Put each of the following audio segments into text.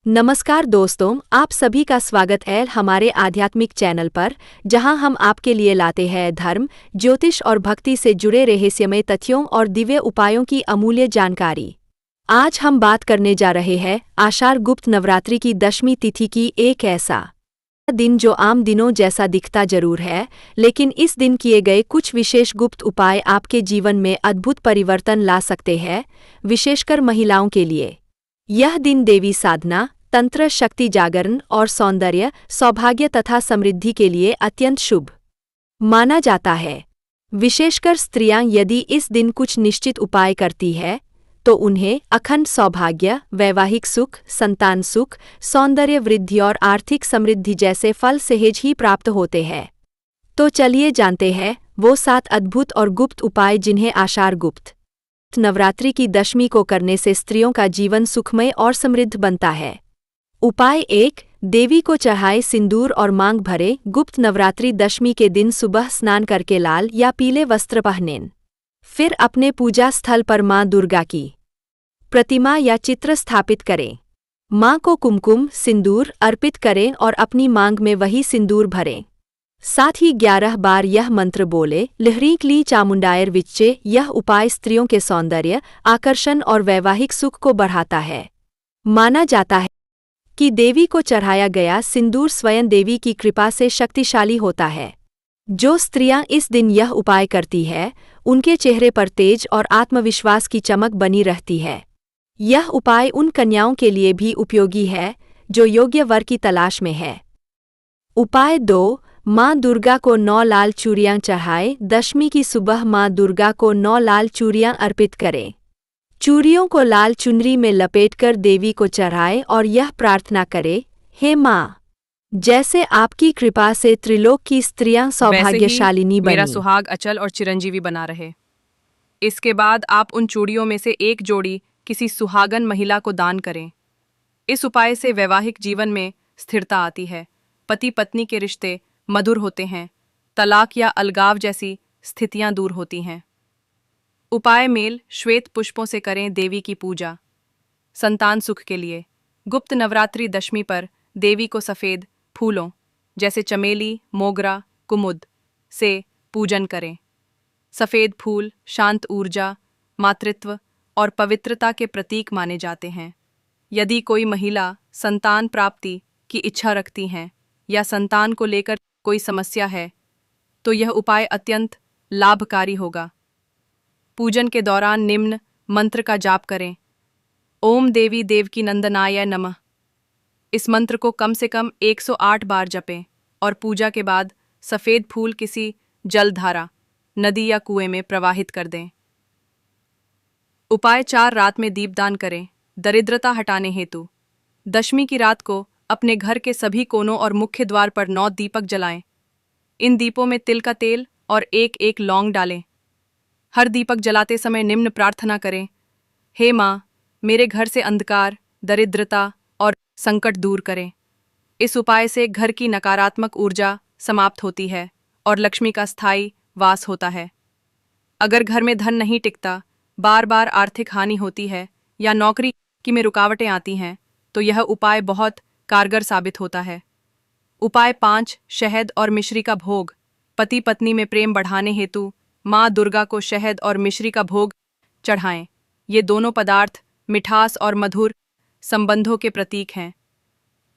नमस्कार दोस्तों, आप सभी का स्वागत है हमारे आध्यात्मिक चैनल पर, जहां हम आपके लिए लाते हैं धर्म, ज्योतिष और भक्ति से जुड़े रहस्यमय तथ्यों और दिव्य उपायों की अमूल्य जानकारी। आज हम बात करने जा रहे हैं आषाढ़ गुप्त नवरात्रि की 10वीं तिथि की एक ऐसा दिन जो आम दिनों जैसा दिखता जरूर है, लेकिन इस दिन किए गए कुछ विशेष गुप्त उपाय आपके जीवन में अद्भुत परिवर्तन ला सकते हैं, विशेषकर महिलाओं के लिए। यह दिन देवी साधना, तंत्र, शक्ति जागरण और सौंदर्य, सौभाग्य तथा समृद्धि के लिए अत्यंत शुभ माना जाता है। विशेषकर स्त्रियां यदि इस दिन कुछ निश्चित उपाय करती है, तो उन्हें अखंड सौभाग्य, वैवाहिक सुख, संतान सुख, सौंदर्य वृद्धि और आर्थिक समृद्धि जैसे फल सहज ही प्राप्त होते हैं। तो चलिए जानते हैं वो 7 अद्भुत और गुप्त उपाय जिन्हें आषाढ़ गुप्त नवरात्रि की 10वीं को करने से स्त्रियों का जीवन सुखमय और समृद्ध बनता है। उपाय 1, देवी को चढ़ाए सिंदूर और मांग भरे। गुप्त नवरात्रि 10वीं के दिन सुबह स्नान करके लाल या पीले वस्त्र पहनें। फिर अपने पूजा स्थल पर मां दुर्गा की प्रतिमा या चित्र स्थापित करें। मां को कुमकुम, सिंदूर अर्पित करें और अपनी मांग में वही सिंदूर भरें। साथ ही 11 बार यह मंत्र बोले, लहरी क्ली चामुंडायर विच्चे। यह उपाय स्त्रियों के सौंदर्य, आकर्षण और वैवाहिक सुख को बढ़ाता है। माना जाता है कि देवी को चढ़ाया गया सिंदूर स्वयं देवी की कृपा से शक्तिशाली होता है। जो स्त्रियां इस दिन यह उपाय करती है, उनके चेहरे पर तेज और आत्मविश्वास की चमक बनी रहती है। यह उपाय उन कन्याओं के लिए भी उपयोगी है जो योग्य वर की तलाश में है। उपाय 2, मां दुर्गा को 9 लाल चूड़ियां चढ़ाएं। 10वीं की सुबह मां दुर्गा को 9 लाल चूड़ियां अर्पित करें। चूड़ियों को लाल चुनरी में लपेटकर देवी को चढ़ाएं और यह प्रार्थना करें, हे मां, जैसे आपकी कृपा से त्रिलोक की स्त्रियां सौभाग्यशालिनी बनी, मेरा सुहाग अचल और चिरंजीवी बना रहे। इसके बाद आप उन चूड़ियों में से एक जोड़ी किसी सुहागन महिला को दान करें। इस उपाय से वैवाहिक जीवन में स्थिरता आती है, पति पत्नी के रिश्ते मधुर होते हैं, तलाक या अलगाव जैसी स्थितियां दूर होती हैं। उपाय मेल श्वेत पुष्पों से करें देवी की पूजा। संतान सुख के लिए गुप्त नवरात्रि 10वीं पर देवी को सफ़ेद फूलों जैसे चमेली, मोगरा, कुमुद से पूजन करें। सफ़ेद फूल शांत ऊर्जा, मातृत्व और पवित्रता के प्रतीक माने जाते हैं। यदि कोई महिला संतान प्राप्ति की इच्छा रखती हैं या संतान को लेकर कोई समस्या है, तो यह उपाय अत्यंत लाभकारी होगा। पूजन के दौरान निम्न मंत्र का जाप करें, ओम देवी देवकी नंदनाय नमः। इस मंत्र को कम से कम 108 बार जपें और पूजा के बाद सफ़ेद फूल किसी जलधारा, नदी या कुएं में प्रवाहित कर दें। उपाय 4, रात में दीपदान करें, दरिद्रता हटाने हेतु। 10वीं की रात को अपने घर के सभी कोनों और मुख्य द्वार पर 9 दीपक जलाएं। इन दीपों में तिल का तेल और एक एक लौंग डालें। हर दीपक जलाते समय निम्न प्रार्थना करें, हे माँ, मेरे घर से अंधकार, दरिद्रता और संकट दूर करें। इस उपाय से घर की नकारात्मक ऊर्जा समाप्त होती है और लक्ष्मी का स्थायी वास होता है। अगर घर में धन नहीं टिकता, बार बार आर्थिक हानि होती है या नौकरी की में रुकावटें आती हैं, तो यह उपाय बहुत कारगर साबित होता है। उपाय 5, शहद और मिश्री का भोग। पति पत्नी में प्रेम बढ़ाने हेतु माँ दुर्गा को शहद और मिश्री का भोग चढ़ाएं। ये दोनों पदार्थ मिठास और मधुर संबंधों के प्रतीक हैं।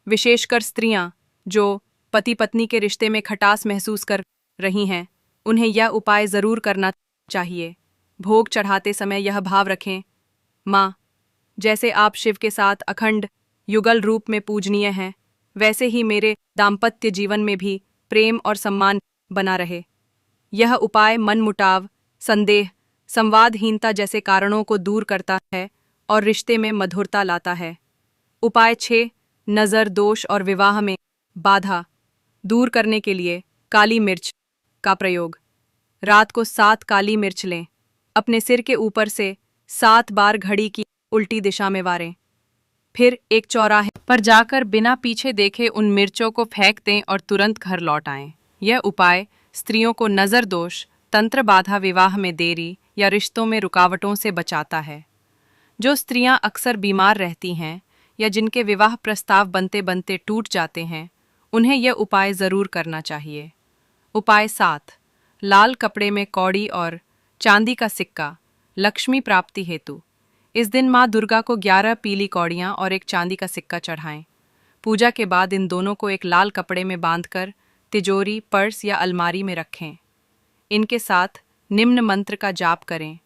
विशेषकर स्त्रियां जो पति पत्नी के रिश्ते में खटास महसूस कर रही हैं, उन्हें यह उपाय ज़रूर करना चाहिए। भोग चढ़ाते समय यह भाव रखें, माँ, जैसे आप शिव के साथ अखंड युगल रूप में पूजनीय हैं, वैसे ही मेरे दाम्पत्य जीवन में भी प्रेम और सम्मान बना रहे। यह उपाय मनमुटाव, संदेह, संवादहीनता जैसे कारणों को दूर करता है और रिश्ते में मधुरता लाता है। उपाय 6, नज़र दोष और विवाह में बाधा दूर करने के लिए काली मिर्च का प्रयोग। रात को 7 काली मिर्च लें, अपने सिर के ऊपर से 7 बार घड़ी की उल्टी दिशा में वारें। फिर एक चौराहे पर जाकर बिना पीछे देखे उन मिर्चों को फेंक दें और तुरंत घर लौट आएं। यह उपाय स्त्रियों को नज़र दोष, तंत्र बाधा, विवाह में देरी या रिश्तों में रुकावटों से बचाता है। जो स्त्रियां अक्सर बीमार रहती हैं या जिनके विवाह प्रस्ताव बनते बनते टूट जाते हैं, उन्हें यह उपाय ज़रूर करना चाहिए। उपाय 7। लाल कपड़े में कौड़ी और चांदी का सिक्का, लक्ष्मी प्राप्ति हेतु। इस दिन माँ दुर्गा को 11 पीली कौड़ियाँ और एक चांदी का सिक्का चढ़ाएं। पूजा के बाद इन दोनों को एक लाल कपड़े में बांधकर तिजोरी, पर्स या अलमारी में रखें। इनके साथ निम्न मंत्र का जाप करें।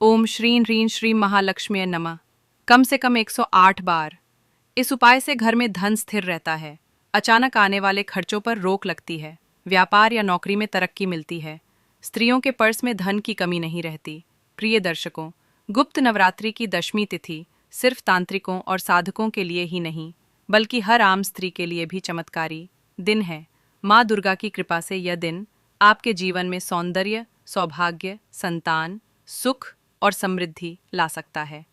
ओम श्रीं ह्रीं श्री महालक्ष्मी नमः, कम से कम 108 बार। इस उपाय से घर में धन स्थिर रहता है, अचानक आने वाले खर्चों पर रोक लगती है, व्यापार या नौकरी में तरक्की मिलती है, स्त्रियों के पर्स में धन की कमी नहीं रहती। प्रिय दर्शकों, गुप्त नवरात्रि की दशमी तिथि सिर्फ तांत्रिकों और साधकों के लिए ही नहीं, बल्कि हर आम स्त्री के लिए भी चमत्कारी दिन है। माँ दुर्गा की कृपा से यह दिन आपके जीवन में सौंदर्य, सौभाग्य, संतान, सुख और समृद्धि ला सकता है।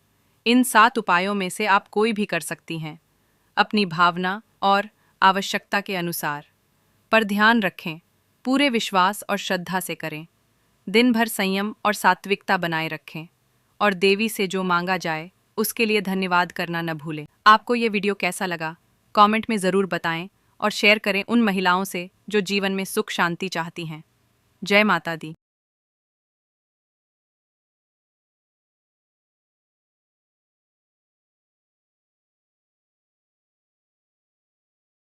इन 7 उपायों में से आप कोई भी कर सकती हैं, अपनी भावना और आवश्यकता के अनुसार। पर ध्यान रखें, पूरे विश्वास और श्रद्धा से करें। दिन भर संयम और सात्विकता बनाए रखें और देवी से जो मांगा जाए उसके लिए धन्यवाद करना न भूलें। आपको ये वीडियो कैसा लगा? कमेंट में ज़रूर बताएं और शेयर करें उन महिलाओं से जो जीवन में सुख शांति चाहती हैं। जय माता दी।